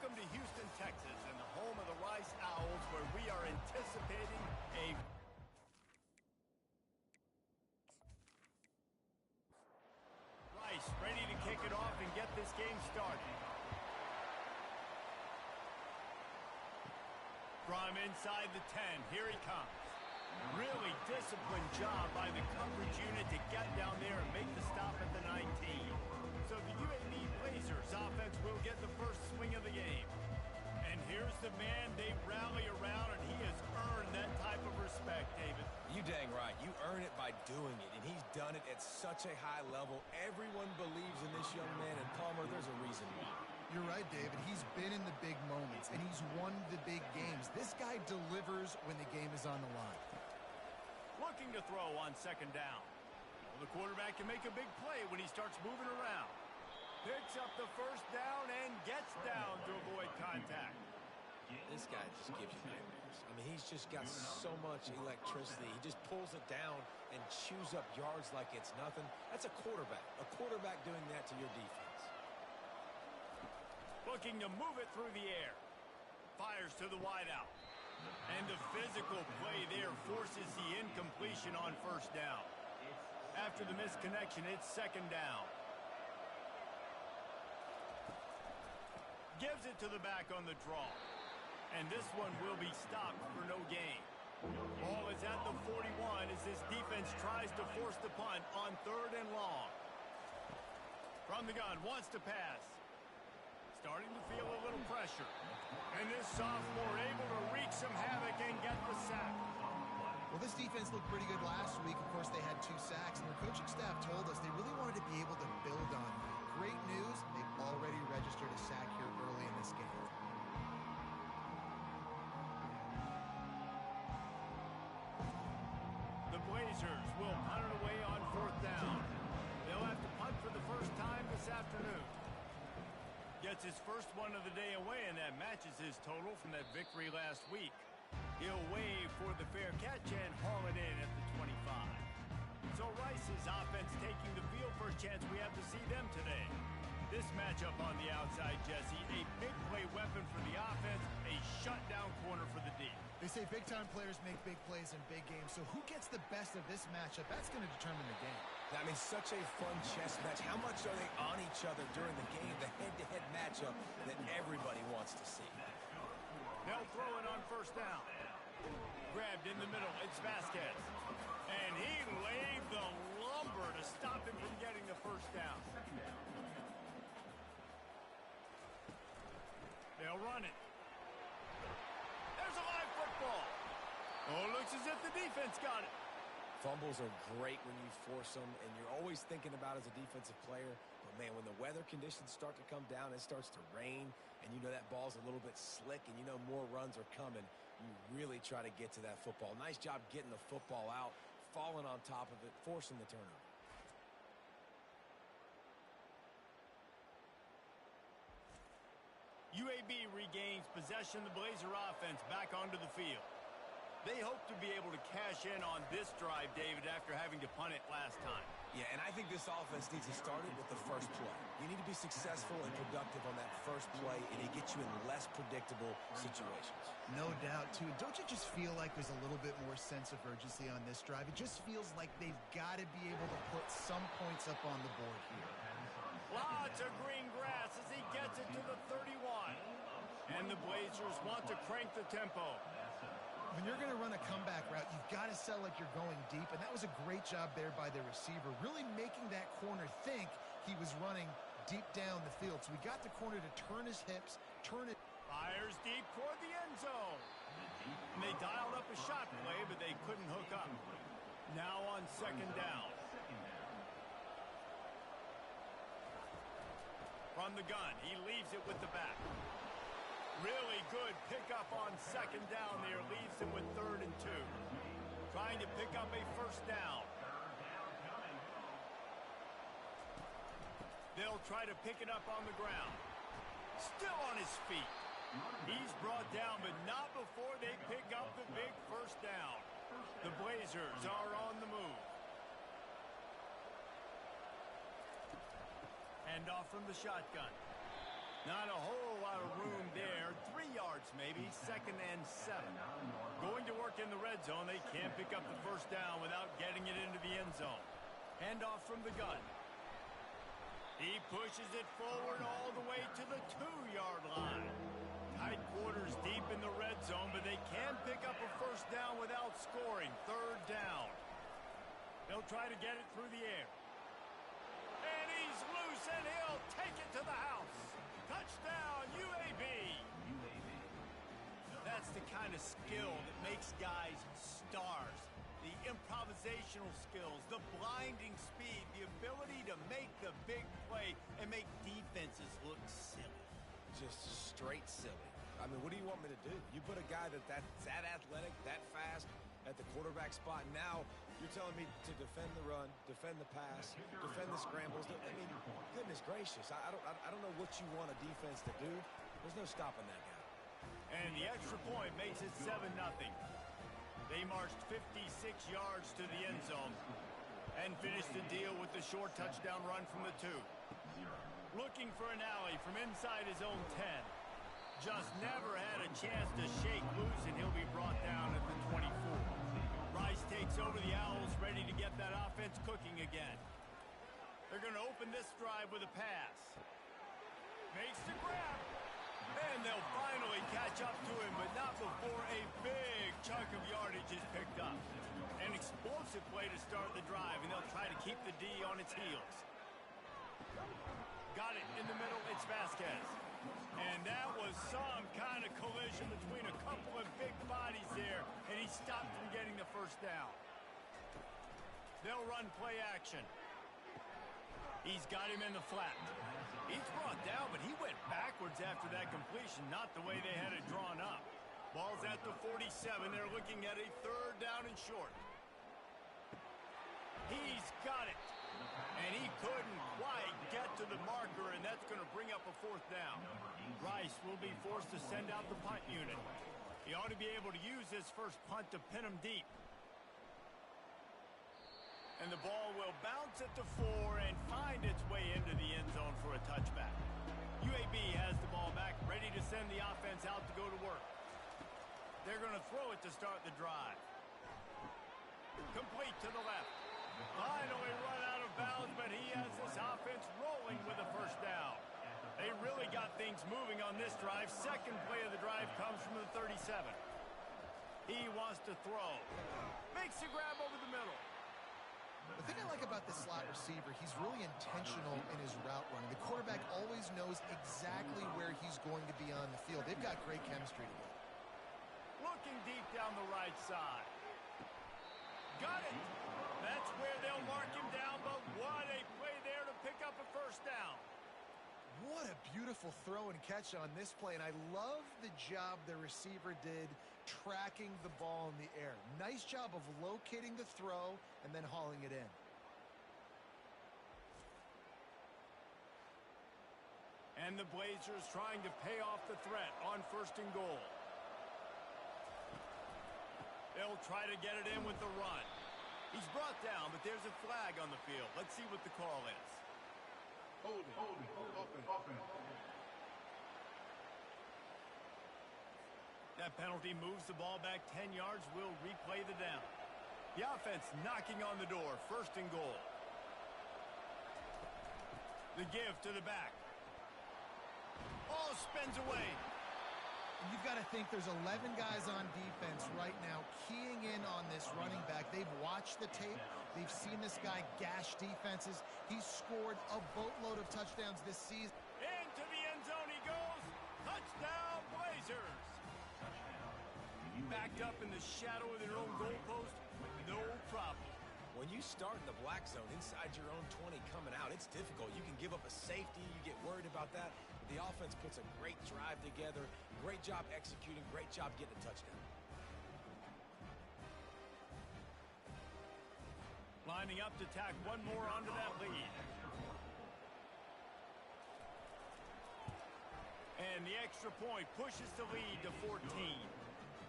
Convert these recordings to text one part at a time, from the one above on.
Welcome to Houston, Texas, and the home of the Rice Owls, where we are anticipating a Rice ready to kick it off and get this game started. From inside the 10, here he comes. Really disciplined job by the coverage unit to get down there and make the stop at the 19. So the UAB Blazers offense will get the first swing of the game. And here's the man they rally around, and he has earned that type of respect, David. You dang right. You earn it by doing it, and he's done it at such a high level. Everyone believes in this young man, and Palmer, there's a reason why. You're right, David. He's been in the big moments, and he's won the big games. This guy delivers when the game is on the line. Looking to throw on second down. Well, the quarterback can make a big play when he starts moving around. Picks up the first down and gets down to avoid contact. This guy just gives you nightmares. I mean, he's just got so much electricity. He just pulls it down and chews up yards like it's nothing. That's a quarterback. A quarterback doing that to your defense. Looking to move it through the air. Fires to the wideout. And the physical play there forces the incompletion on first down. After the misconnection, it's second down. Gives it to the back on the draw. And this one will be stopped for no gain. Ball is at the 41 as this defense tries to force the punt on third and long. From the gun, wants to pass. Starting to feel a little pressure. And this sophomore able to wreak some havoc and get the sack. Well, this defense looked pretty good last week. Of course, they had 2 sacks, and their coaching staff told us they really wanted to be able to build on that. Great news, they've already registered a sack here early in this game. The Blazers will punt it away on fourth down. They'll have to punt for the first time this afternoon. Gets his first one of the day away, and that matches his total from that victory last week. He'll wave for the fair catch and haul it in at the 25. So Rice's offense taking the field for a chance we have to see them today. This matchup on the outside, Jesse, a big play weapon for the offense, a shutdown corner for the D. They say big-time players make big plays in big games, so who gets the best of this matchup? That's going to determine the game. I mean, such a fun chess match. How much are they on each other during the game, the head-to-head matchup that everybody wants to see? They'll throw it on first down. Grabbed in the middle, it's Vasquez. And he laid the lumber to stop him from getting the first down. They'll run it. There's a live football. Oh, it looks as if the defense got it. Fumbles are great when you force them, and you're always thinking about as a defensive player. But, man, when the weather conditions start to come down, it starts to rain, and you know that ball's a little bit slick, and you know more runs are coming, you really try to get to that football. Nice job getting the football out, falling on top of it, forcing the turnover. UAB regains possession of the Blazer offense back onto the field. They hope to be able to cash in on this drive, David, after having to punt it last time. Yeah, and I think this offense needs to start it with the first play. You need to be successful and productive on that first play, and it gets you in less predictable situations. No doubt, too. Don't you just feel like there's a little bit more sense of urgency on this drive? It just feels like they've got to be able to put some points up on the board here. Lots of green grass as he gets it to the 31. And the Blazers want to crank the tempo. When you're going to run a comeback route, you've got to sell like you're going deep, and that was a great job there by the receiver, really making that corner think he was running deep down the field. So we got the corner to turn his hips, turn it. Fires deep toward the end zone. And they dialed up a shot play, but they couldn't hook up. Now on second down. From the gun, he leaves it with the back. Really good pickup on second down there. Leaves him with 3rd and 2. Trying to pick up a first down. They'll try to pick it up on the ground. Still on his feet. He's brought down, but not before they pick up the big first down. The Blazers are on the move. Hand off from the shotgun. Not a whole lot of room there. 3 yards maybe, 2nd and 7. Going to work in the red zone. They can't pick up the first down without getting it into the end zone. Handoff from the gun. He pushes it forward all the way to the 2-yard line. Tight quarters deep in the red zone, but they can pick up a first down without scoring. 3rd down. They'll try to get it through the air. And he's loose, and he'll take it to the house. Touchdown, UAB. That's the kind of skill that makes guys stars. The improvisational skills, the blinding speed, the ability to make the big play and make defenses look silly. Just straight silly. I mean, what do you want me to do? You put a guy that's that athletic, that fast at the quarterback spot. Now you're telling me to defend the run, defend the pass, defend the scrambles. I mean, goodness gracious. I don't know what you want a defense to do. There's no stopping that guy. And the extra point makes it 7-0. They marched 56 yards to the end zone and finished the deal with the short touchdown run from the 2. Looking for an alley from inside his own 10. Just never had a chance to shake loose, and he'll be brought down at the 24. Rice takes over the Owls, ready to get that offense cooking again. They're going to open this drive with a pass. Makes the grab. And they'll finally catch up to him, but not before a big chunk of yardage is picked up. An explosive play to start the drive, and they'll try to keep the D on its heels. Got it in the middle, it's Vasquez. And that was some kind of collision between a couple of big bodies there, and he stopped from getting the first down. They'll run play action. He's got him in the flat. He's brought down, but he went backwards after that completion, not the way they had it drawn up. Ball's at the 47. They're looking at a 3rd down and short. He's got it. And he couldn't quite get to the marker, and that's going to bring up a 4th down. Rice will be forced to send out the punt unit. He ought to be able to use this first punt to pin him deep. And the ball will bounce at the 4 and find its way into the end zone for a touchback. UAB has the ball back, ready to send the offense out to go to work. They're going to throw it to start the drive. Complete to the left. Finally run out of bounds, but he has this offense rolling with a first down. They really got things moving on this drive. Second play of the drive comes from the 37. He wants to throw. Makes the grab over the middle. The thing I like about the slot receiver, he's really intentional in his route running. The quarterback always knows exactly where he's going to be on the field. They've got great chemistry together. Looking deep down the right side. Got it. That's where they'll mark him down, but what a play there to pick up a first down. What a beautiful throw and catch on this play, and I love the job the receiver did tracking the ball in the air. Nice job of locating the throw and then hauling it in. And the Blazers trying to pay off the threat on 1st and goal. They'll try to get it in with the run. He's brought down, but there's a flag on the field. Let's see what the call is. Hold it. That penalty moves the ball back 10 yards. We'll replay the down. The offense knocking on the door. 1st and goal. The give to the back. Ball spins away. And you've got to think there's 11 guys on defense right now keying in on this running back. They've watched the tape. They've seen this guy gash defenses. He's scored a boatload of touchdowns this season. Into the end zone he goes. Touchdown, Blazers. Backed up in the shadow of their own goalpost. No problem. When you start in the black zone inside your own 20 coming out, it's difficult. You can give up a safety. You get worried about that. The offense puts a great drive together. Great job executing. Great job getting a touchdown. Lining up to tack one more onto that lead. And the extra point pushes the lead to 14.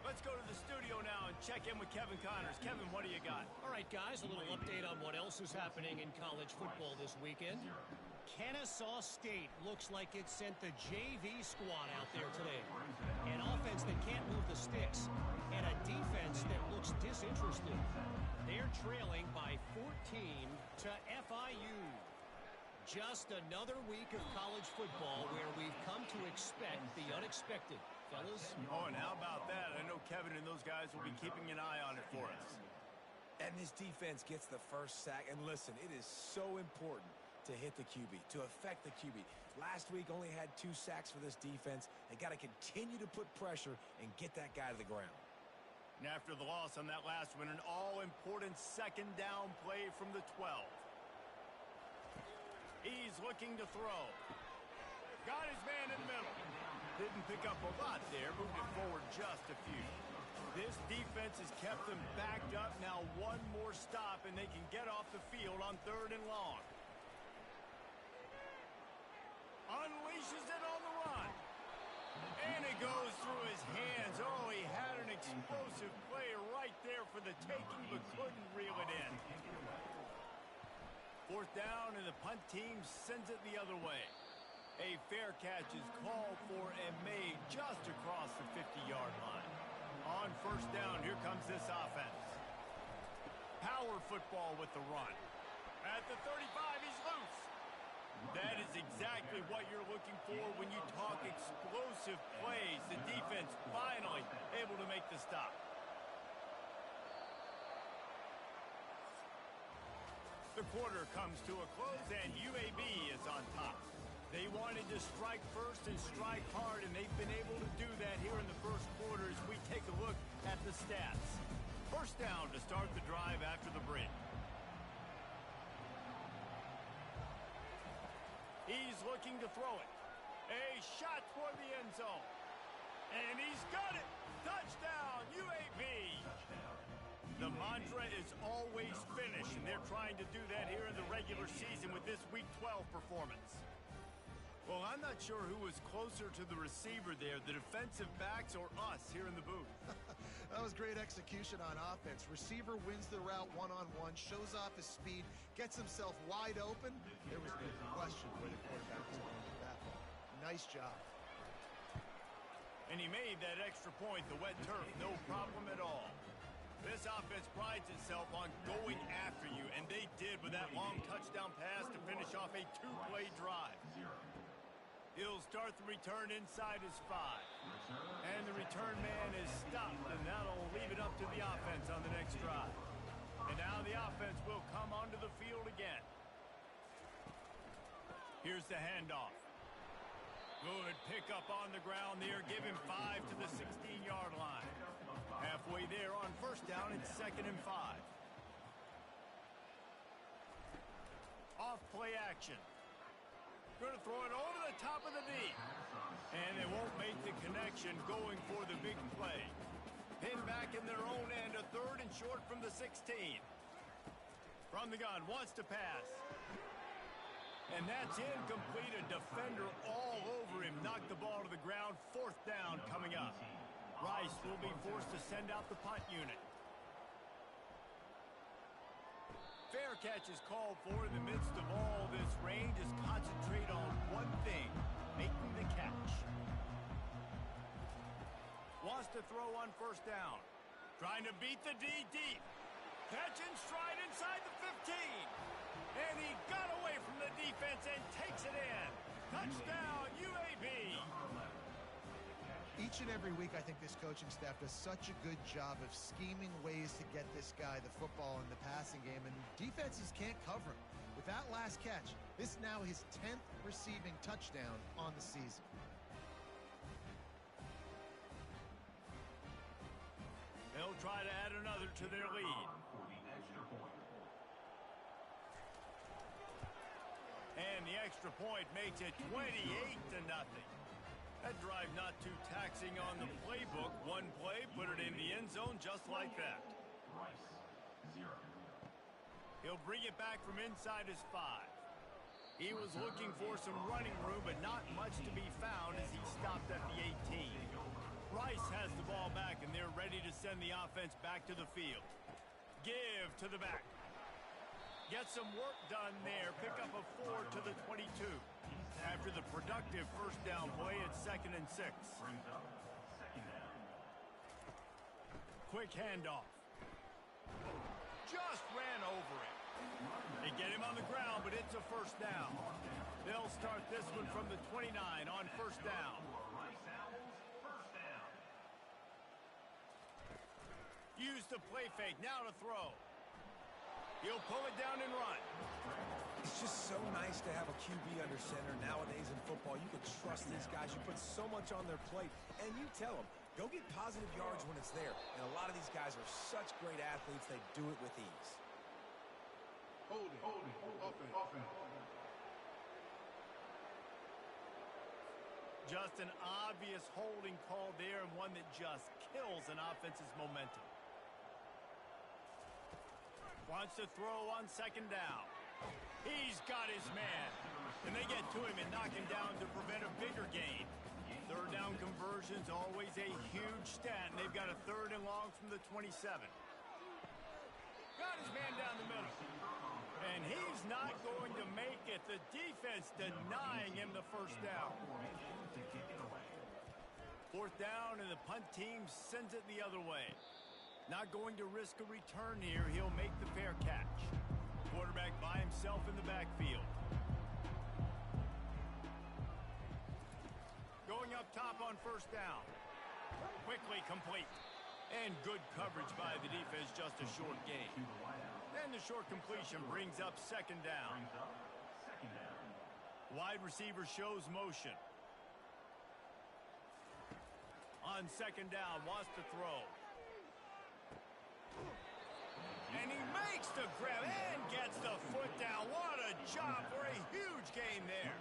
Let's go to the studio now and check in with Kevin Connors. Kevin, what do you got? All right, guys, a little update on what else is happening in college football this weekend. Kennesaw State looks like it sent the JV squad out there today. An offense that can't move the sticks and a defense that looks disinterested. They're trailing by 14 to FIU. Just another week of college football where we've come to expect the unexpected. Fellas? Oh, and how about that? I know Kevin and those guys will be keeping an eye on it for us. And this defense gets the first sack. And listen, it is so important to hit the QB, to affect the QB. Last week only had 2 sacks for this defense. They got to continue to put pressure and get that guy to the ground. And after the loss on that last one, an all-important second down play from the 12. He's looking to throw. Got his man in the middle. Didn't pick up a lot there. Moved it forward just a few. This defense has kept them backed up. Now one more stop, and they can get off the field on 3rd and long. Unleashes it on the run. And it goes through his hands. Oh, he had an explosive play right there for the taking, but couldn't reel it in. 4th down, and the punt team sends it the other way. A fair catch is called for and made just across the 50-yard line. On 1st down, here comes this offense. Power football with the run. At the 35, he's loose. That is exactly what you're looking for when you talk explosive plays. The defense finally able to make the stop. The quarter comes to a close, and UAB is on top. They wanted to strike first and strike hard, and they've been able to do that here in the first quarter as we take a look at the stats. 1st down to start the drive after the break. He's looking to throw it. A shot toward the end zone. And he's got it. Touchdown, UAB. The mantra is always finish, and they're trying to do that here in the regular season with this Week 12 performance. Well, I'm not sure who was closer to the receiver there, the defensive backs or us here in the booth. That was great execution on offense. Receiver wins the route one-on-one, shows off his speed, gets himself wide open. There was no question where the quarterback was going with that ball. Nice job. And he made that extra point, the wet turf, no problem at all. This offense prides itself on going after you, and they did with that long touchdown pass to finish off a 2-play drive. He'll start the return inside his 5. And the return man is stopped, and that'll leave it up to the offense on the next drive. And now the offense will come onto the field again. Here's the handoff. Good pickup on the ground there. Give him 5 to the 16-yard line. Halfway there on 1st down, it's 2nd and 5. Off play action. Going to throw it over the top of the D. And they won't make the connection going for the big play. Pinned back in their own end, a 3rd and short from the 16. From the gun, wants to pass. And that's incomplete. A defender all over him. Knocked the ball to the ground. 4th down coming up. Rice will be forced to send out the punt unit. Fair catch is called for in the midst of all this rain. Just concentrate on one thing, making the catch. Wants to throw on 1st down. Trying to beat the D deep. Catch in stride inside the 15. And he got away from the defense and takes it in. Touchdown, UAB. Each and every week, I think this coaching staff does such a good job of scheming ways to get this guy the football in the passing game, and defenses can't cover him. With that last catch, this is now his 10th receiving touchdown on the season. They'll try to add another to their lead. And the extra point makes it 28-0. That drive not too taxing on the playbook. One play, put it in the end zone just like that. He'll bring it back from inside his 5. He was looking for some running room, but not much to be found as he stopped at the 18. Rice has the ball back, and they're ready to send the offense back to the field. Give to the back. Get some work done there. Pick up a 4 to the 22. After the productive first down play, it's 2nd and 6. Quick handoff. Just ran over it. They get him on the ground, but it's a first down. They'll start this one from the 29 on first down. Use the play fake. Now to throw. He'll pull it down and run. It's just so nice to have a QB under center nowadays in football. You can trust these guys. You put so much on their plate, and you tell them, go get positive yards when it's there. And a lot of these guys are such great athletes, they do it with ease. Hold it. Offense. Just an obvious holding call there, and one that just kills an offense's momentum. Wants to throw on 2nd down. He's got his man. And they get to him and knock him down to prevent a bigger gain. 3rd down conversion's always a huge stat, and they've got a 3rd and long from the 27. Got his man down the middle. And he's not going to make it. The defense denying him the first down. 4th down, and the punt team sends it the other way. Not going to risk a return here. He'll make the fair catch. Quarterback by himself in the backfield. Going up top on first down. Quickly complete. And good coverage by the defense, just a short gain. And the short completion brings up 2nd down. Wide receiver shows motion. On 2nd down, wants to throw. And he makes the grab and gets the foot down. What a job for a huge gain there.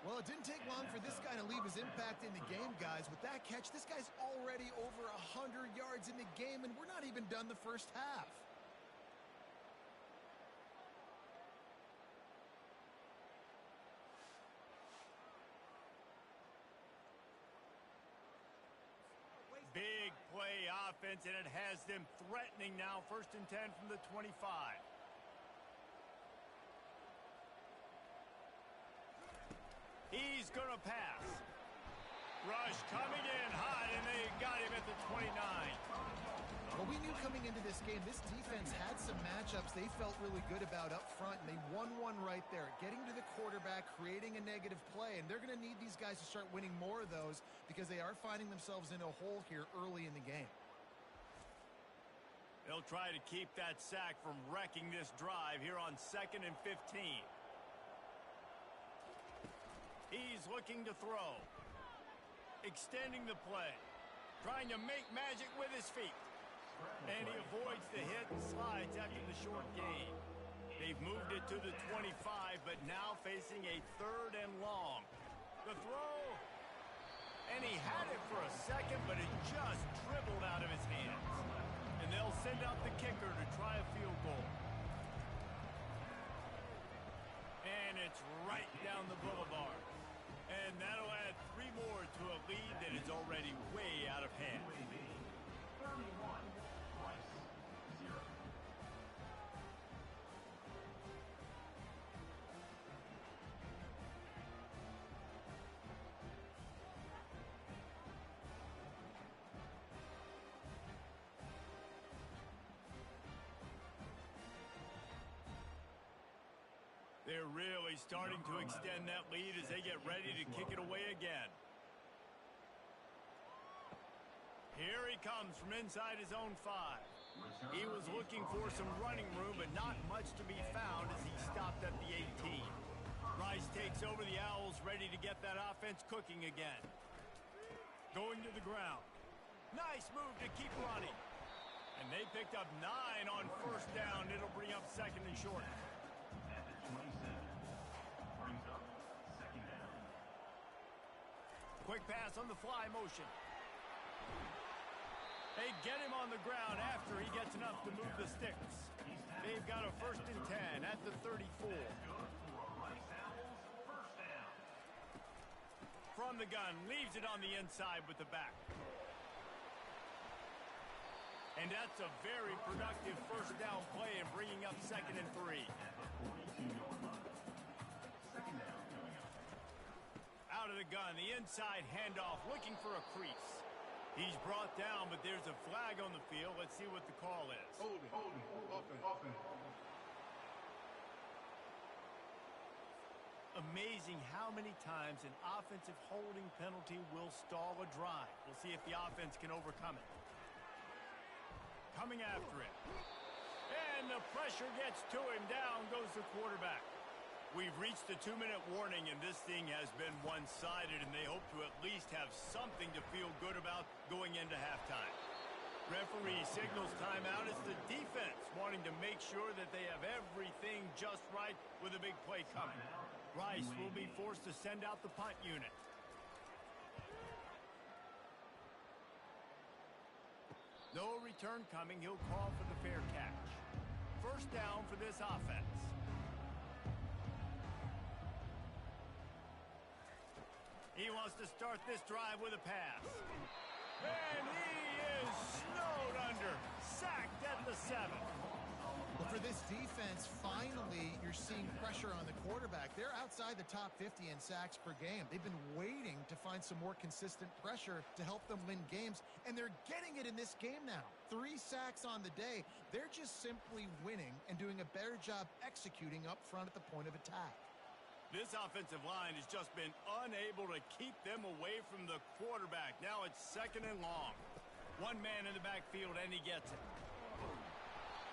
Well, it didn't take long for this guy to leave his impact in the game, guys. With that catch, this guy's already over 100 yards in the game, and we're not even done the first half. Big play offense, and it has them threatening now. 1st and 10 from the 25. He's going to pass. Rush coming in hot, and they got him at the 29. Well, we knew coming into this game, this defense had some matchups they felt really good about up front, and they won one right there. Getting to the quarterback, creating a negative play, and they're going to need these guys to start winning more of those because they are finding themselves in a hole here early in the game. They'll try to keep that sack from wrecking this drive here on 2nd and 15. He's looking to throw. Extending the play. Trying to make magic with his feet. And he avoids the hit and slides after the short gain. They've moved it to the 25, but now facing a 3rd and long. The throw. And he had it for a second, but it just dribbled out of his hands. And they'll send out the kicker to try a field goal. And it's right down the boulevard. And that'll add 3 more to a lead that is already way out of hand. They're really starting to extend that lead as they get ready to kick it away again. Here he comes from inside his own 5. He was looking for some running room, but not much to be found as he stopped at the 18. Rice takes over the Owls, ready to get that offense cooking again. Going to the ground. Nice move to keep running. And they picked up 9 on first down. It'll bring up 2nd and short. Quick pass on the fly motion. They get him on the ground after he gets enough to move the sticks. They've got a 1st and 10 at the 34. From the gun, leaves it on the inside with the back. And that's a very productive first down play and bringing up up 2nd and 3. Out of the gun, the inside handoff, looking for a crease. He's brought down, but there's a flag on the field. Let's see what the call is. Holding. Offense. Amazing how many times an offensive holding penalty will stall a drive. We'll see if the offense can overcome it. Coming after it. And the pressure gets to him. Down goes the quarterback. We've reached the 2-minute warning, and this thing has been one-sided, and they hope to at least have something to feel good about going into halftime. Referee signals timeout. It's the defense wanting to make sure that they have everything just right with a big play coming. Rice will be forced to send out the punt unit. No return coming. He'll call for the fair catch. First down for this offense. He wants to start this drive with a pass. And he is snowed under. Sacked at the 7. Well, for this defense, finally, you're seeing pressure on the quarterback. They're outside the top 50 in sacks per game. They've been waiting to find some more consistent pressure to help them win games, and they're getting it in this game now. 3 sacks on the day. They're just simply winning and doing a better job executing up front at the point of attack. This offensive line has just been unable to keep them away from the quarterback. Now it's 2nd and long. One man in the backfield, and he gets it.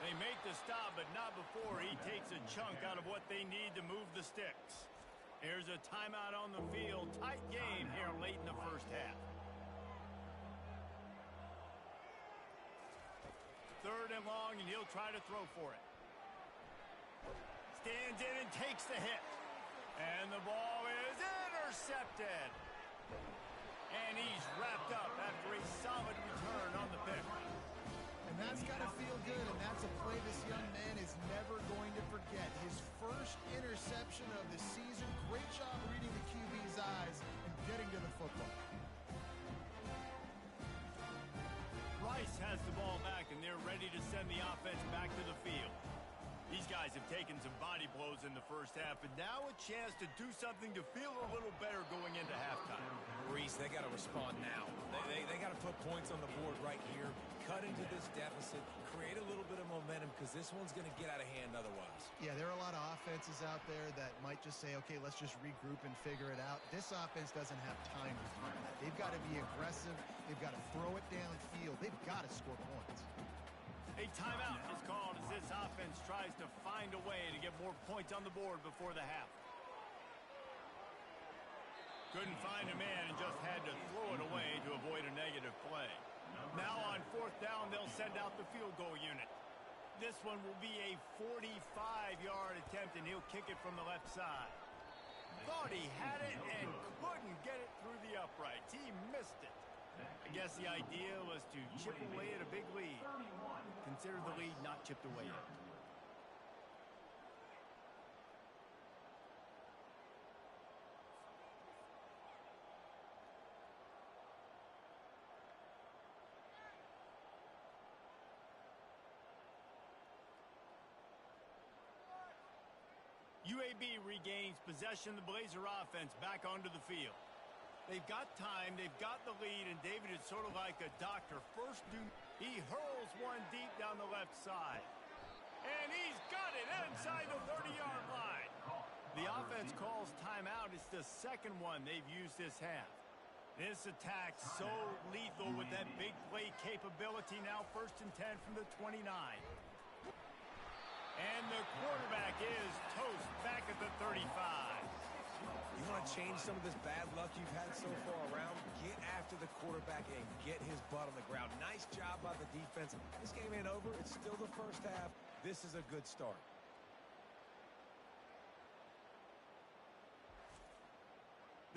They make the stop, but not before he takes a chunk out of what they need to move the sticks. Here's a timeout on the field. Tight game here late in the first half. 3rd and long, and he'll try to throw for it. Stands in and takes the hit. And the ball is intercepted. And he's wrapped up after a solid return on the pick. And that's got to feel good, and that's a play this young man is never going to forget. His first interception of the season. Great job reading the QB's eyes and getting to the football. Rice has the ball back, and they're ready to send the offense back to the field. These guys have taken some body blows in the first half, and now a chance to do something to feel a little better going into halftime. Reese, they got to respond now. They got to put points on the board right here, cut into this deficit, create a little bit of momentum, because this one's going to get out of hand otherwise. Yeah, there are a lot of offenses out there that might just say, okay, let's just regroup and figure it out. This offense doesn't have time to do that. They've got to be aggressive. They've got to throw it downfield. They've got to score points. A timeout is called as this offense tries to find a way to get more points on the board before the half. Couldn't find a man and just had to throw it away to avoid a negative play. Now on 4th down, they'll send out the field goal unit. This one will be a 45-yard attempt, and he'll kick it from the left side. Thought he had it and couldn't get it through the uprights. He missed it. I guess the idea was to chip away at a big lead. Consider the lead not chipped away yet. UAB regains possession of the Blazer offense back onto the field. They've got time, they've got the lead, and David is sort of like a doctor. He hurls one deep down the left side. And he's got it inside the 30-yard line. The offense calls timeout. It's the 2nd one they've used this half. This attack so lethal with that big play capability. Now 1st and 10 from the 29. And the quarterback is toast back at the 35. You want to change some of this bad luck you've had so far around? Get after the quarterback and get his butt on the ground. Nice job by the defense. This game ain't over. It's still the first half. This is a good start.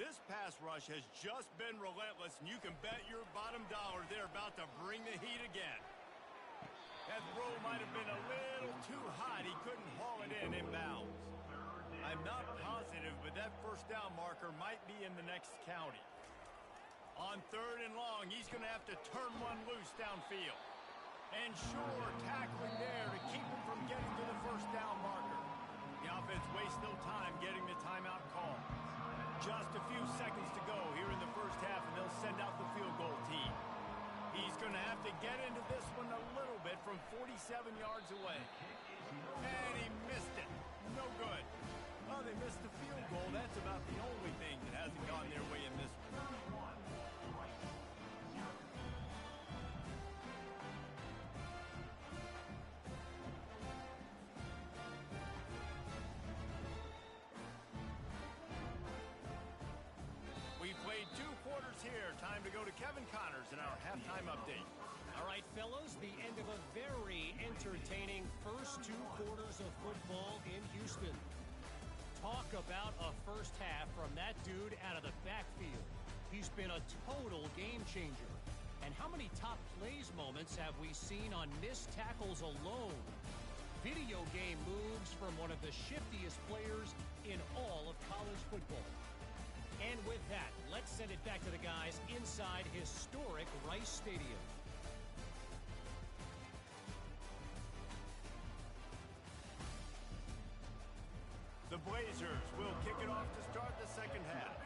This pass rush has just been relentless, and you can bet your bottom dollar they're about to bring the heat again. That throw might have been a little too hot. He couldn't haul it in inbounds. I'm not positive, but that 1st down marker might be in the next county. On 3rd and long, he's going to have to turn one loose downfield. And sure, tackling there to keep him from getting to the 1st to get into this one a little bit from 47 yards away. And he missed it. No good. Well, they missed the field goal. That's about the only thing that hasn't gone their way in this one. We played 2 quarters here. Time to go to Kevin Connors in our halftime update. All right, fellas, the end of a very entertaining first 2 quarters of football in Houston. Talk about a first half from that dude out of the backfield. He's been a total game changer. And how many top plays moments have we seen on missed tackles alone? Video game moves from one of the shiftiest players in all of college football. And with that, let's send it back to the guys inside historic Rice Stadium. The Blazers will kick it off to start the second half.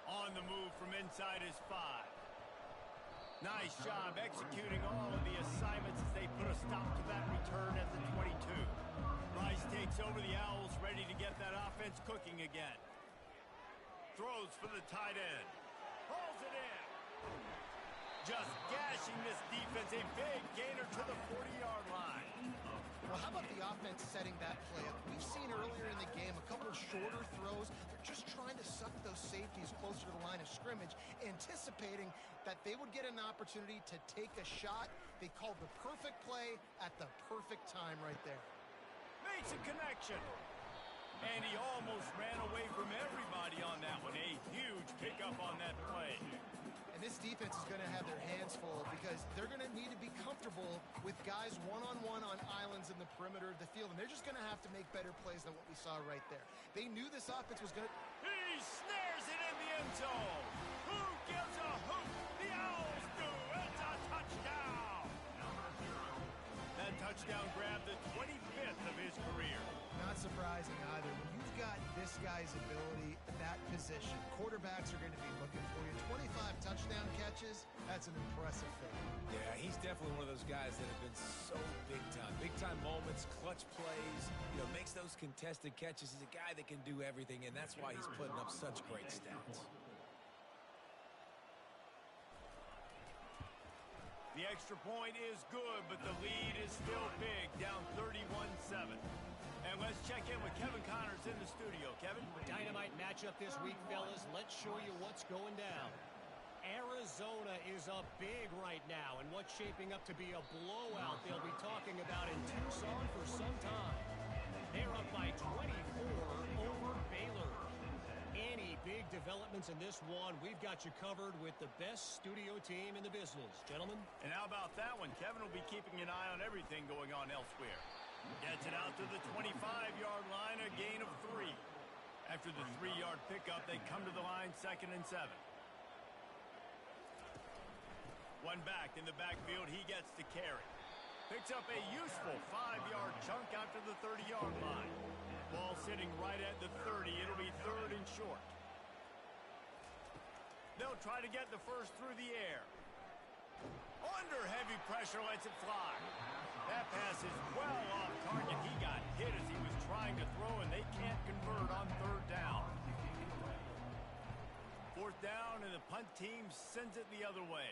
On the move from inside is 5. Nice job executing all of the assignments as they put a stop to that return at the 22. Rice takes over the Owls, ready to get that offense cooking again. Throws for the tight end. Pulls it in. Just gashing this defense. A big gainer to the 40-yard line. Well, how about the offense setting that play up? We've seen earlier in the game a couple shorter throws. They're just trying to suck those safeties closer to the line of scrimmage, anticipating that they would get an opportunity to take a shot. They called the perfect play at the perfect time right there. Makes a connection. And he almost ran away from everybody on that one. A huge pickup on that play. And this defense is going to have their hands full because they're going to need to be comfortable with guys one-on-one on islands in the perimeter of the field. And they're just going to have to make better plays than what we saw right there. They knew this offense was going to... He snares it in the end zone. Who gives a hoot? The Owls do. It's a touchdown. That touchdown grabbed the 25th of his career. Not surprising either. When you've got this guy's ability at that position, quarterbacks are going to be looking for you. 25 touchdown catches, that's an impressive thing. Yeah, he's definitely one of those guys that have been so big time. Big time moments, clutch plays, makes those contested catches. He's a guy that can do everything, and that's why he's putting up such great stats. The extra point is good, but the lead is still big, down 31-7. And let's check in with Kevin Connors in the studio. Kevin? Dynamite matchup this week, fellas. Let's show you what's going down. Arizona is up big right now, and what's shaping up to be a blowout they'll be talking about in Tucson for some time. They're up by 24 over Baylor. Any big developments in this one, we've got you covered with the best studio team in the business. Gentlemen? And how about that one? Kevin will be keeping an eye on everything going on elsewhere. Gets it out to the 25-yard line, a gain of 3. After the 3-yard pickup, they come to the line 2nd and 7. One back in the backfield, he gets to carry. Picks up a useful 5-yard chunk out to the 30-yard line. Ball sitting right at the 30. It'll be 3rd and short. They'll try to get the first through the air. Under heavy pressure, lets it fly. That pass is well off target. He got hit as he was trying to throw, and they can't convert on 3rd down. 4th down, and the punt team sends it the other way.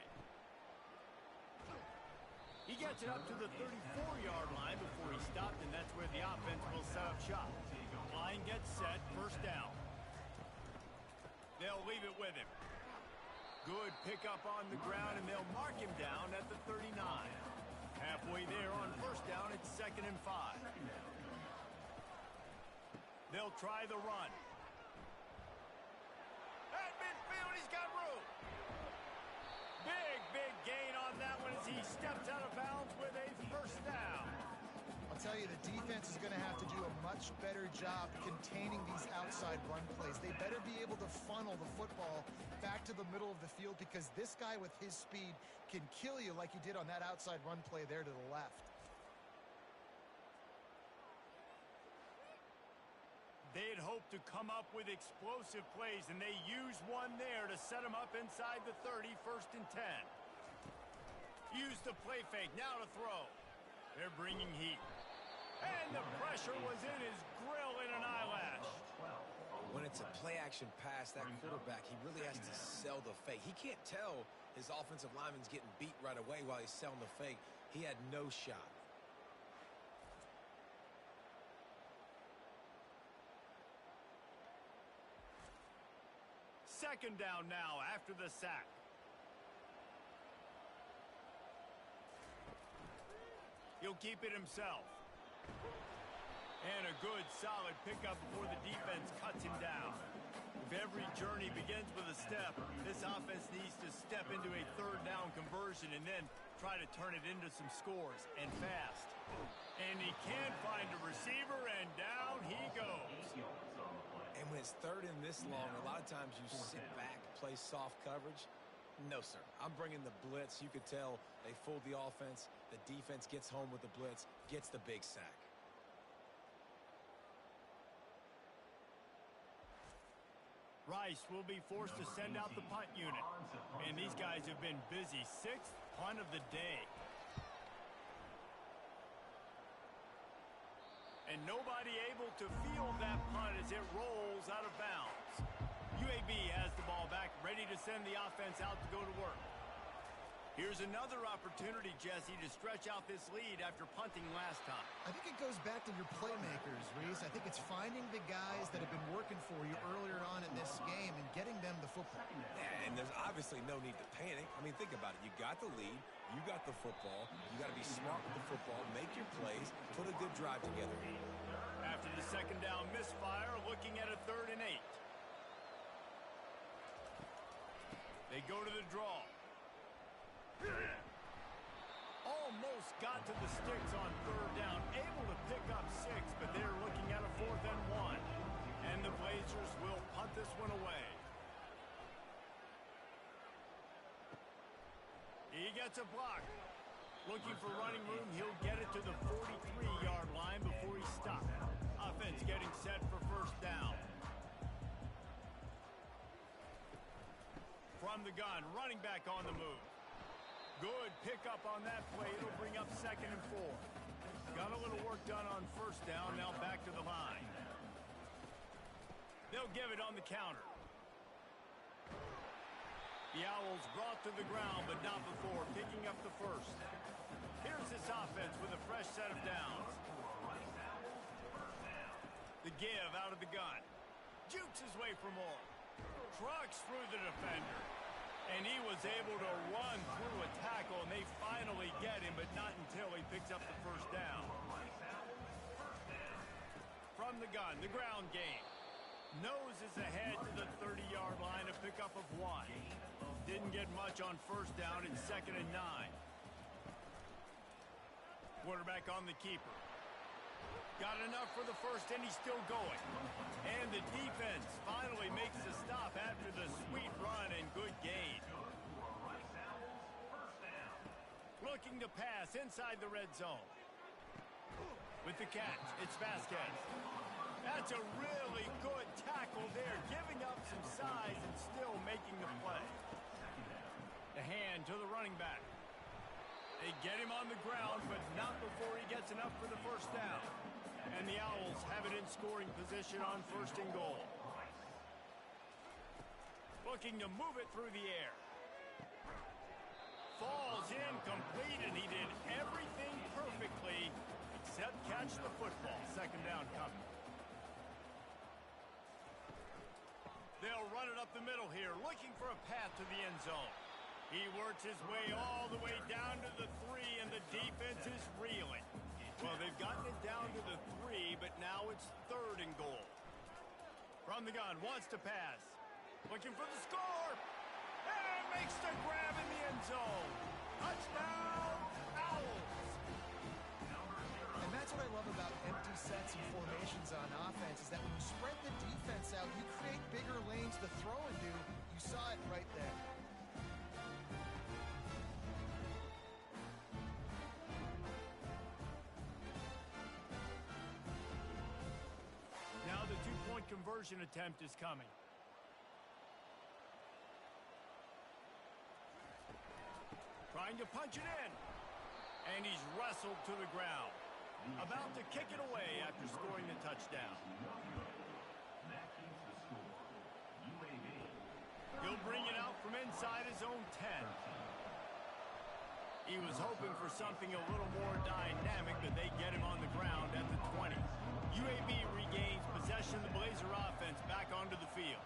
He gets it up to the 34-yard line before he stopped, and that's where the offense will set up shop. Line gets set, 1st down. They'll leave it with him. Good pickup on the ground, and they'll mark him down at the 39. Halfway there on 1st down, it's 2nd and 5. They'll try the run. At midfield, he's got room. Big gain on that one as he steps out of bounds with a 1st down. I'll tell you, the defense is going to have to do a much better job containing these outside run plays. They better be able to funnel the football back to the middle of the field because this guy with his speed can kill you like he did on that outside run play there to the left. They'd hope to come up with explosive plays, and they use one there to set them up inside the 30, 1st and 10. Use the play fake, now to throw. They're bringing heat. And the pressure was in his grill in an eyelash. When it's a play-action pass, that quarterback, he really has to sell the fake. He can't tell his offensive lineman's getting beat right away while he's selling the fake. He had no shot. Second down now after the sack. He'll keep it himself. And a good, solid pickup before the defense cuts him down. If every journey begins with a step, this offense needs to step into a third down conversion and then try to turn it into some scores, and fast. And he can't find a receiver, and down he goes. And when it's third and this long, a lot of times you sit back, play soft coverage. No, sir. I'm bringing the blitz. You could tell they fooled the offense. The defense gets home with the blitz, gets the big sack. Rice will be forced to send out the punt unit. And these guys have been busy. 6th punt of the day. And nobody able to field that punt as it rolls out of bounds. UAB has the ball back, ready to send the offense out to go to work. Here's another opportunity, Jesse, to stretch out this lead after punting last time. I think it goes back to your playmakers, Reese. I think it's finding the guys that have been working for you earlier on in this game and getting them the football. Yeah, and there's obviously no need to panic. I mean, think about it. You got the lead. You got the football. You got to be smart with the football, make your plays, put a good drive together. After the second down misfire, looking at a 3rd and 8. They go to the draw. Almost got to the sticks on 3rd down. Able to pick up 6, but they're looking at a 4th and 1. And the Blazers will punt this one away. He gets a block. Looking for running room. He'll get it to the 43-yard line before he stopped. Offense getting set for 1st down. From the gun, running back on the move. Good pickup on that play. It'll bring up 2nd and 4. Got a little work done on 1st down. Now back to the line. They'll give it on the counter. The Owls brought to the ground, but not before picking up the 1st. Here's this offense with a fresh set of downs. The give out of the gun. Jukes his way for more. Trucks through the defender. And he was able to run through a tackle, and they finally get him, but not until he picks up the 1st down. From the gun, the ground game. Nose is ahead to the 30-yard line, a pickup of 1. Didn't get much on 1st down. It's 2nd and 9. Quarterback on the keeper. Got enough for the 1st, and he's still going. And the defense finally makes the stop after the sweet run and good gain. Looking to pass inside the red zone. With the catch, it's Vasquez. That's a really good tackle there, giving up some size and still making the play. The hand to the running back. They get him on the ground, but not before he gets enough for the 1st down. And the Owls have it in scoring position on 1st and goal. Looking to move it through the air. Falls incomplete, and he did everything perfectly except catch the football. 2nd down coming. They'll run it up the middle here, looking for a path to the end zone. He works his way all the way down to the 3, and the defense is reeling. Well, they've gotten it down to the 3, but now it's 3rd and goal. From the gun, wants to pass. Looking for the score. And makes the grab in the end zone. Touchdown, Owls. And that's what I love about empty sets and formations on offense, is that when you spread the defense out, you create bigger lanes to throw into. You saw it right there. conversion attempt is coming. Trying to punch it in. And he's wrestled to the ground. About to kick it away after scoring the touchdown. He'll bring it out from inside his own 10. He was hoping for something a little more dynamic, but they get him on the ground at the 20. UAB regains possession of the Blazer offense back onto the field.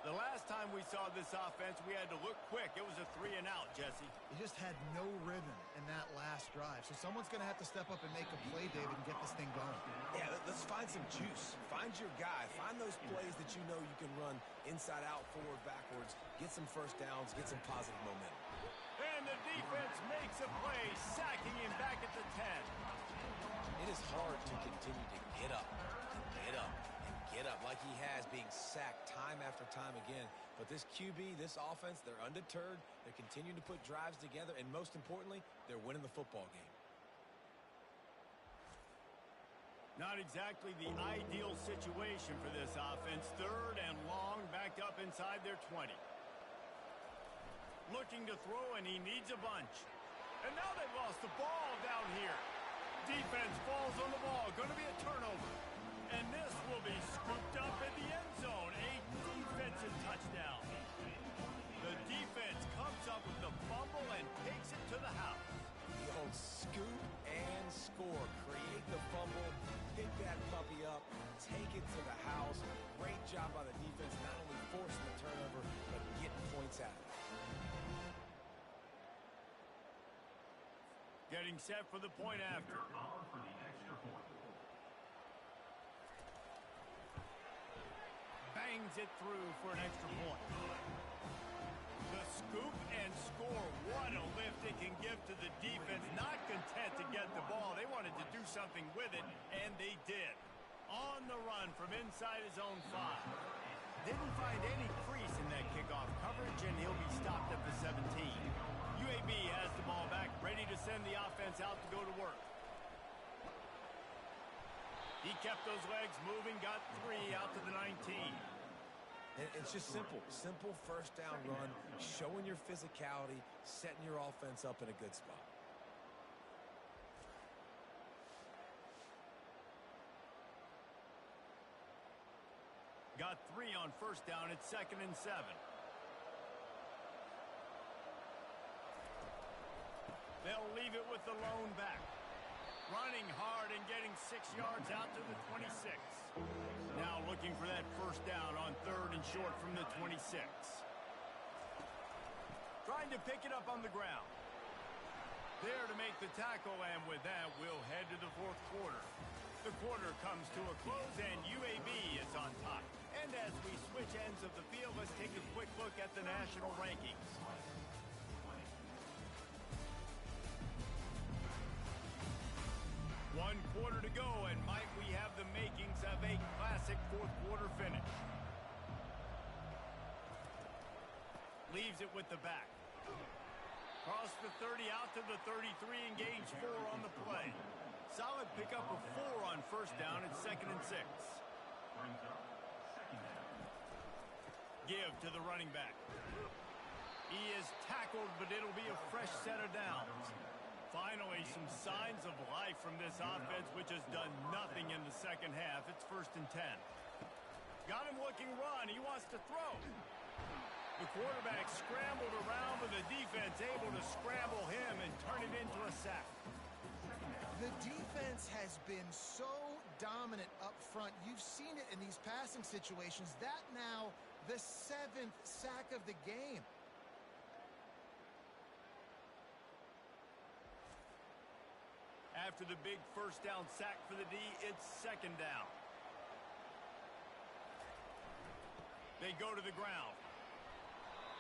The last time we saw this offense, we had to look quick. It was a 3-and-out, Jesse. He just had no rhythm in that last drive. So someone's going to have to step up and make a play, David, and get this thing going. Yeah, let's find some juice. Find your guy. Find those plays that you know you can run inside out, forward, backwards. Get some first downs. Get some positive momentum. And the defense makes a play, sacking him back at the 10. It is hard to continue to get up, like he has, being sacked time after time again. But this QB, this offense, they're undeterred. They're continuing to put drives together, and most importantly, they're winning the football game. Not exactly the ideal situation for this offense. 3rd and long, backed up inside their 20. Looking to throw, and he needs a bunch. And now they've lost the ball down here. Defense falls on the ball. Going to be a turnover. And this will be scooped up in the end zone. A defensive touchdown. The defense comes up with the fumble and takes it to the house. The old scoop and score. Create the fumble, pick that puppy up, take it to the house. Great job by the defense, not only forcing the turnover, but getting points out of it. Getting set for the point after. Bangs it through for an extra point. The scoop and score. What a lift it can give to the defense. Not content to get the ball. They wanted to do something with it, and they did. On the run from inside his own 5. Didn't find any crease in that kickoff coverage, and he'll be stopped at the 17. UAB has the ball back, ready to send the offense out to go to work. He kept those legs moving, got 3 out to the 19. And it's just simple. Simple first down run, showing your physicality, setting your offense up in a good spot. Got 3 on first down. It's 2nd and 7. They'll leave it with the lone back. Running hard and getting 6 yards out to the 26. Now looking for that first down on 3rd and short from the 26. Trying to pick it up on the ground. There to make the tackle, and with that, we'll head to the 4th quarter. The quarter comes to a close, and UAB is on top. And as we switch ends of the field, let's take a quick look at the national rankings. One quarter to go, and might we have the makings of a classic 4th quarter finish. Leaves it with the back. Cross the 30 out to the 33 and gains 4 on the play. Solid pickup of 4 on first down. It's 2nd and 6. Give to the running back. He is tackled, but it'll be a fresh set of downs. Finally, some signs of life from this offense, which has done nothing in the second half. It's 1st and 10. Got him looking run. He wants to throw. The quarterback scrambled around, but the defense able to scramble him and turn it into a sack. The defense has been so dominant up front. You've seen it in these passing situations. That now the 7th sack of the game. After the big first down sack for the D, it's 2nd down. They go to the ground.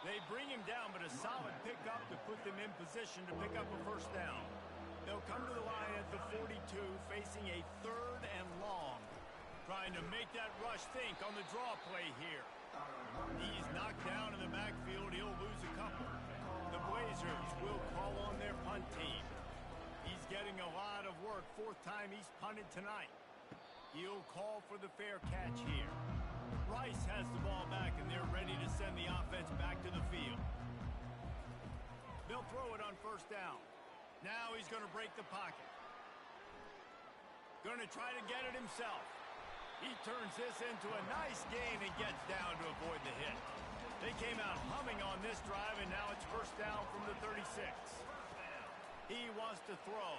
They bring him down, but a solid pickup to put them in position to pick up a first down. They'll come to the line at the 42, facing a 3rd and long. Trying to make that rush think on the draw play here. He's knocked down in the backfield. He'll lose a couple. The Blazers will call on their punt team. He's getting a lot of work. 4th time he's punted tonight. He'll call for the fair catch here. Rice has the ball back, and they're ready to send the offense back to the field. They'll throw it on first down. Now he's going to break the pocket. Going to try to get it himself. He turns this into a nice gain and gets down to avoid the hit. They came out humming on this drive, and now it's first down from the 36. He wants to throw.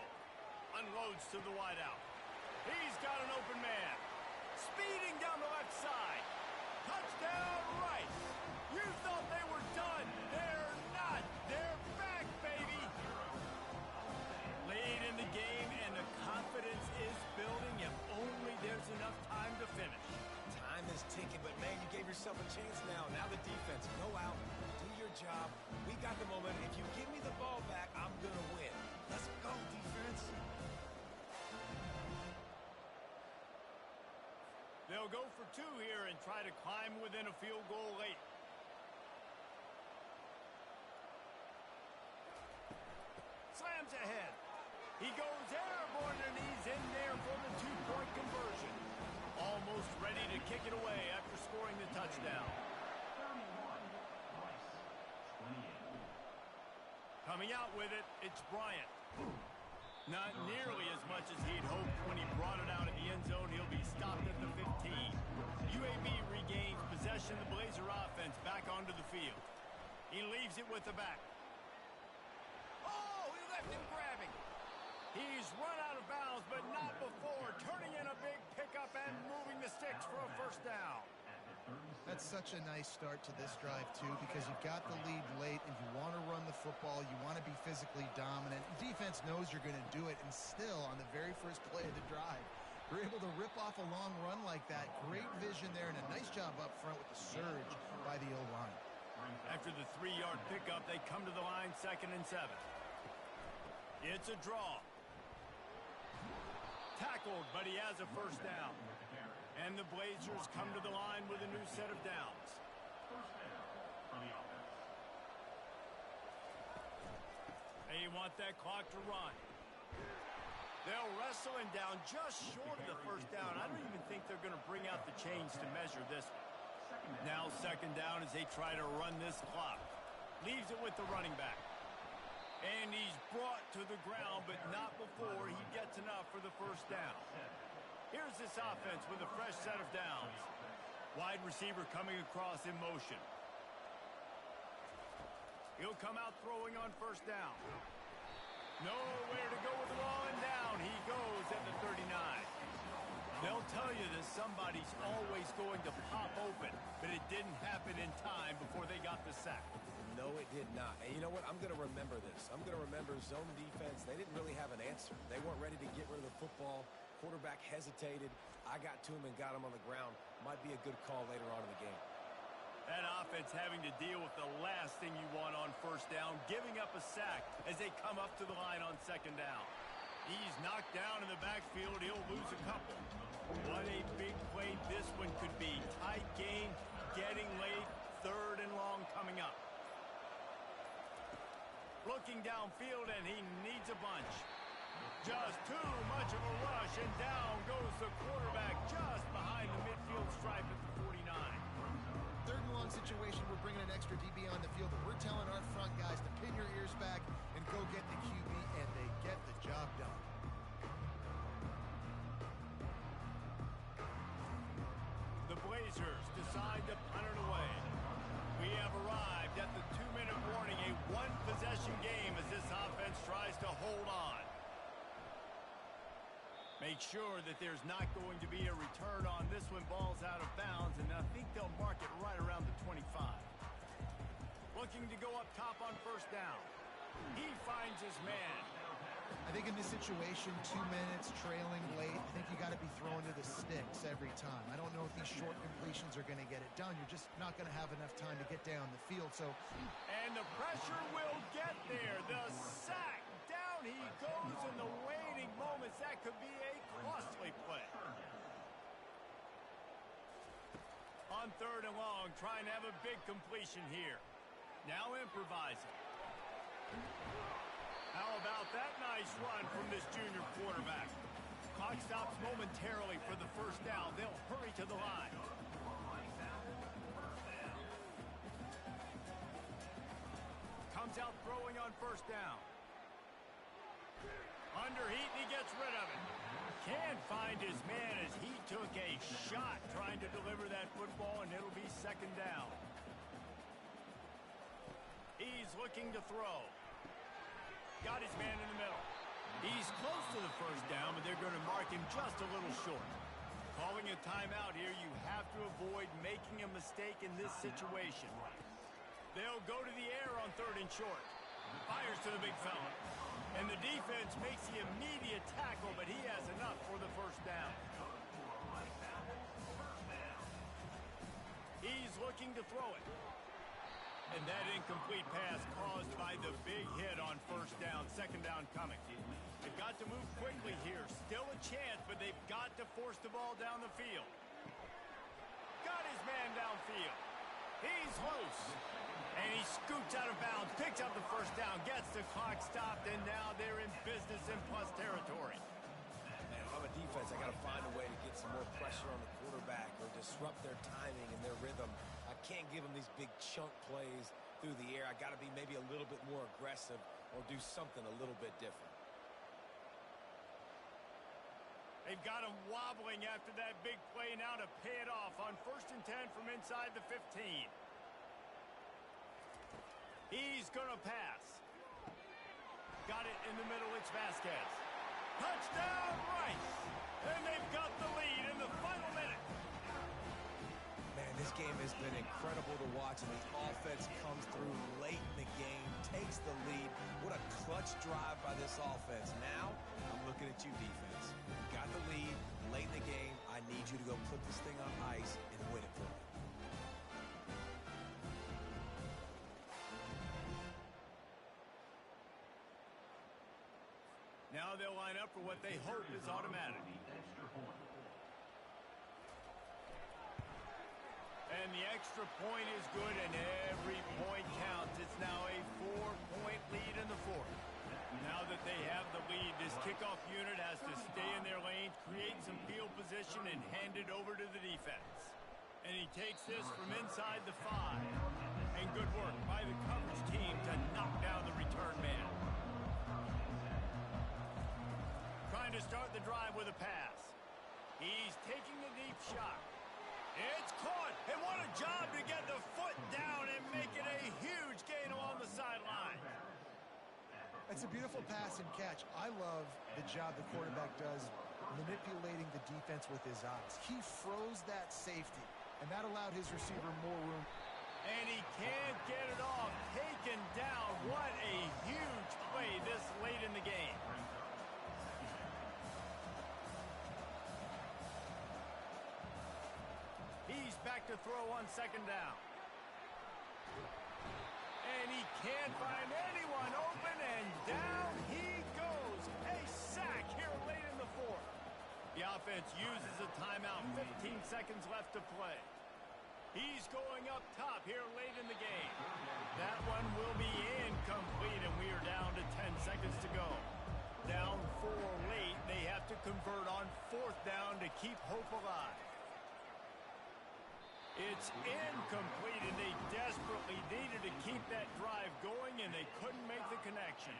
Unloads to the wideout. He's got an open man. Speeding down the left side. Touchdown, Rice. You thought they were done. They're not. They're back, baby. Late in the game, and the confidence is building if only there's enough time to finish. Time is ticking, but, man, you gave yourself a chance now. Now the defense, go out, do your job. We got the moment. If you give me the ball back, I'm going to win. Let's go, defense. They'll go for two here and try to climb within a field goal late. Slams ahead. He goes airborne, and he's in there for the two-point conversion. Almost ready to kick it away after scoring the touchdown. Coming out with it, it's Bryant. Not nearly as much as he'd hoped when he brought it out in the end zone. He'll be stopped at the 15. UAB regains possession. The Blazer offense back onto the field. He leaves it with the back. Oh, he left him grabbing. He's run out of bounds, but not before. Turning in a big pickup and moving the sticks for a first down. That's such a nice start to this drive, too, because you've got the lead late and you want to run the football. You want to be physically dominant. The defense knows you're going to do it, and still, on the very first play of the drive, you're able to rip off a long run like that. Great vision there, and a nice job up front with the surge by the O-line. After the 3-yard pickup, they come to the line, 2nd and 7. It's a draw. Tackled, but he has a first down. And the Blazers come to the line with a new set of downs. They want that clock to run. They'll wrestle him down just short of the first down. I don't even think they're going to bring out the chains to measure this one. Now 2nd down as they try to run this clock. Leaves it with the running back. And he's brought to the ground, but not before he gets enough for the first down. Here's this offense with a fresh set of downs. Wide receiver coming across in motion. He'll come out throwing on first down. Nowhere to go with the ball, and down he goes at the 39. They'll tell you that somebody's always going to pop open, but it didn't happen in time before they got the sack. No, it did not. And you know what? I'm going to remember this. I'm going to remember zone defense. They didn't really have an answer. They weren't ready to get rid of the football. Quarterback hesitated. I got to him and got him on the ground. Might be a good call later on in the game. That offense having to deal with the last thing you want on first down, giving up a sack as they come up to the line on 2nd down. He's knocked down in the backfield. He'll lose a couple. What a big play this one could be. Tight game, getting late, 3rd and long coming up. Looking downfield, and he needs a bunch. Just too much of a rush, and down goes the quarterback just behind the midfield stripe at the 49. 3rd and long situation, we're bringing an extra DB on the field, but we're telling our front guys to pin your ears back and go get the QB, and they get the job done. The Blazers decide to punt it away. We have arrived at the 2-minute warning, a one-possession game as this offense tries to hold on. Make sure that there's not going to be a return on this when ball's out of bounds, and I think they'll mark it right around the 25. Looking to go up top on first down. He finds his man. I think in this situation, 2 minutes, trailing late, I think you got to be throwing to the sticks every time. I don't know if these short completions are going to get it done. You're just not going to have enough time to get down the field. So, and the pressure will get there. The sack. Down he goes in the waiting moments. That could be a costly play. On 3rd and long, trying to have a big completion here. Now improvising. How about that nice run from this junior quarterback? Clock stops momentarily for the first down. They'll hurry to the line. comes out throwing on first down. Under heat, and he gets rid of it. Can't find his man as he took a shot trying to deliver that football, and it'll be second down. He's looking to throw. Got his man in the middle. He's close to the first down, but they're going to mark him just a little short. Calling a timeout here, you have to avoid making a mistake in this situation. They'll go to the air on third and short. Fires to the big fella. And the defense makes the immediate tackle, but he has enough for the first down. He's looking to throw it. And that incomplete pass caused by the big hit on first down. Second down coming. They've got to move quickly here. Still a chance, but they've got to force the ball down the field. Got his man downfield. He's loose. And he scoots out of bounds, picks up the first down, gets the clock stopped, and now they're in business in plus territory. Man, if I'm a defense, I got to find a way to get some more pressure on the quarterback or disrupt their timing and their rhythm. I can't give them these big chunk plays through the air. I got to be maybe a little bit more aggressive or do something a little bit different. They've got him wobbling after that big play now to pay it off on 1st and 10 from inside the 15. He's going to pass. Got it in the middle. It's Vasquez. Touchdown, Rice. And they've got the lead in the final minute. Man, this game has been incredible to watch, and the offense comes through late in the game, takes the lead. What a clutch drive by this offense. Now, I'm looking at you, defense. You got the lead late in the game. I need you to go put this thing on ice and win it for me. Now they'll line up for what they hope is automatic. And the extra point is good, and every point counts. It's now a 4-point lead in the fourth. Now that they have the lead, this kickoff unit has to stay in their lanes, create some field position, and hand it over to the defense. And he takes this from inside the 5. And good work by the coverage team to knock down the return man. Trying to start the drive with a pass. He's taking a deep shot. It's caught, and what a job to get the foot down and make it a huge gain along the sideline. It's a beautiful pass and catch. I love the job the quarterback does manipulating the defense with his eyes. He froze that safety, and that allowed his receiver more room. And he can't get it off. Taken down. What a huge play this late in the game. He's back to throw on second down. And he can't find anyone open, and down he goes. A sack here late in the fourth. The offense uses a timeout. 15 seconds left to play. He's going up top here late in the game. That one will be incomplete, and we are down to 10 seconds to go. Down 4 late. They have to convert on fourth down to keep hope alive. It's incomplete, and they desperately needed to keep that drive going, and they couldn't make the connection.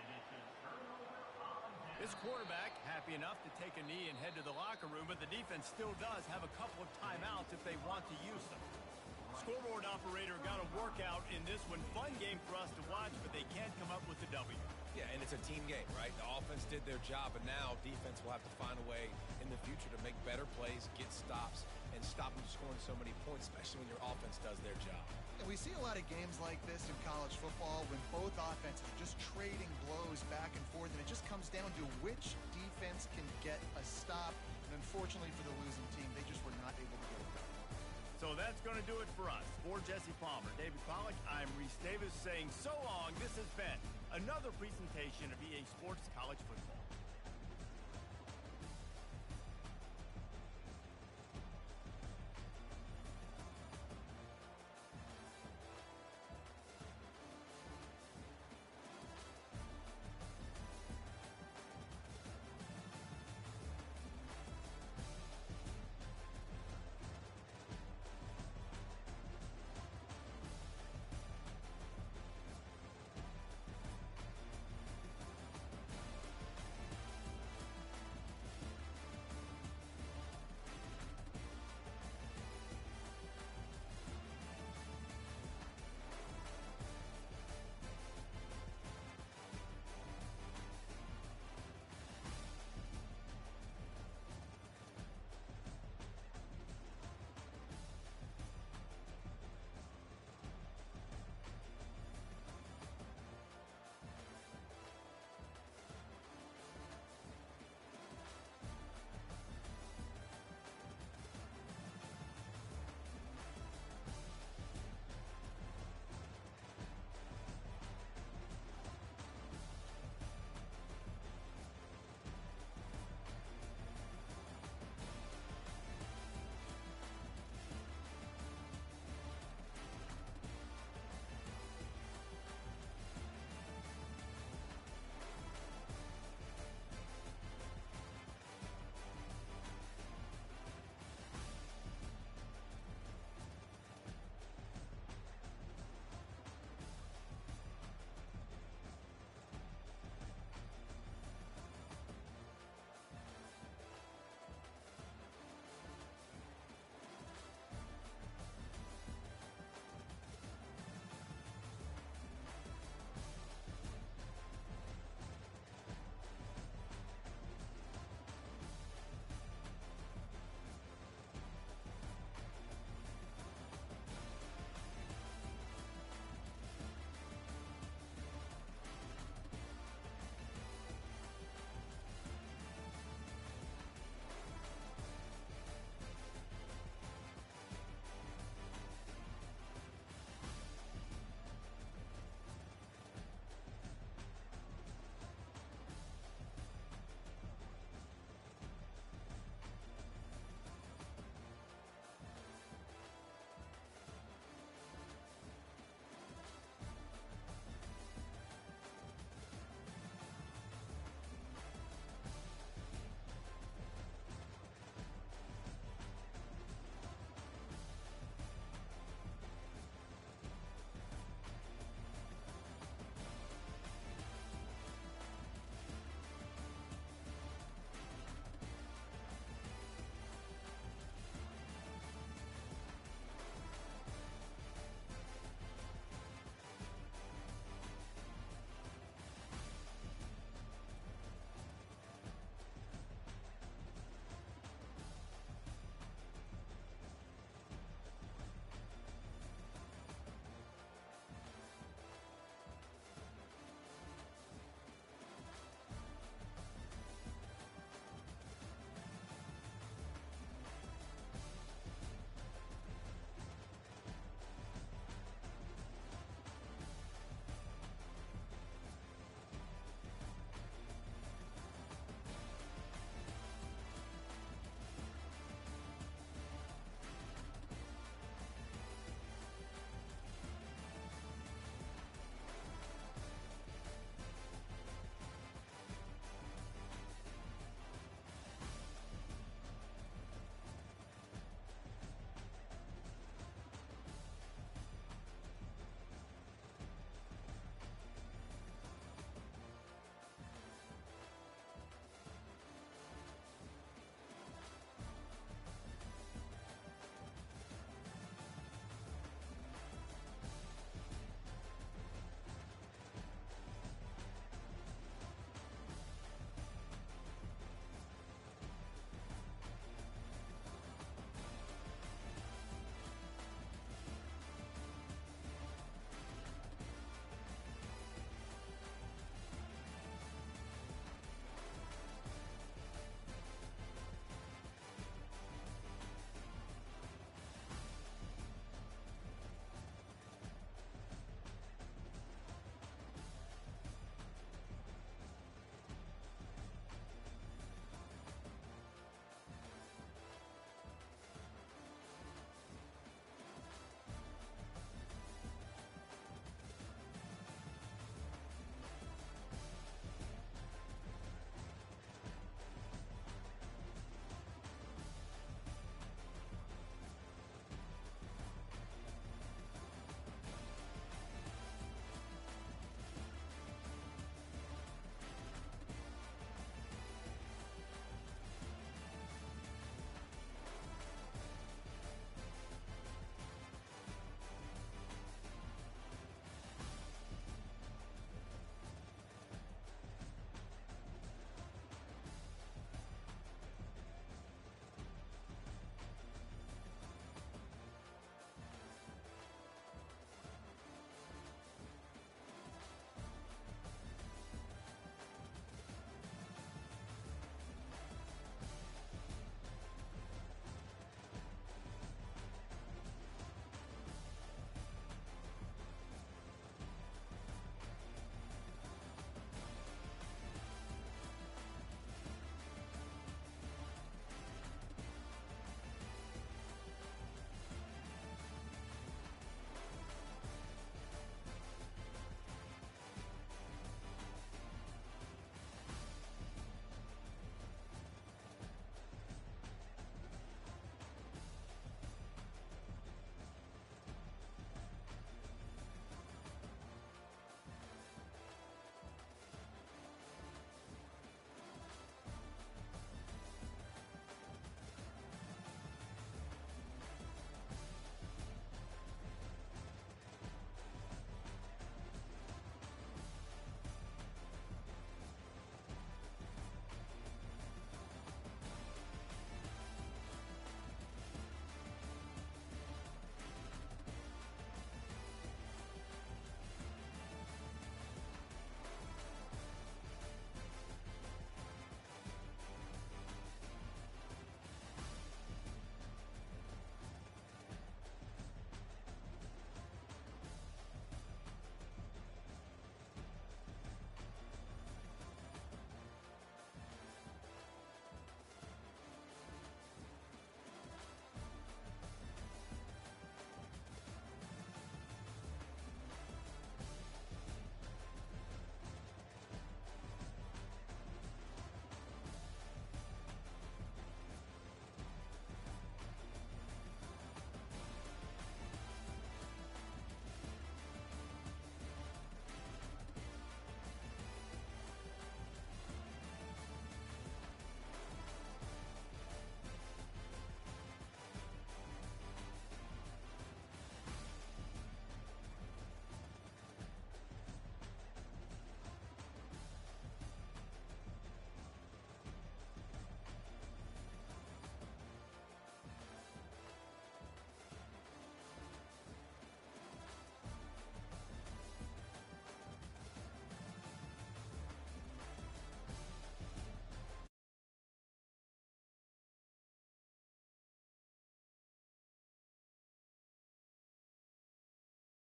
This quarterback happy enough to take a knee and head to the locker room, but the defense still does have a couple of timeouts if they want to use them. Scoreboard operator got a workout in this one. Fun game for us to watch, but they can't come up with the W. Yeah, and it's a team game, right? The offense did their job, and now defense will have to find a way in the future to make better plays, get stops, and stop them scoring so many points, especially when your offense does their job. And we see a lot of games like this in college football when both offenses are just trading blows back and forth, and it just comes down to which defense can get a stop. And unfortunately for the losing team, they just were not able to get it done. So that's going to do it for us. For Jesse Palmer, David Pollack, I'm Reese Davis saying so long. This has been another presentation of EA Sports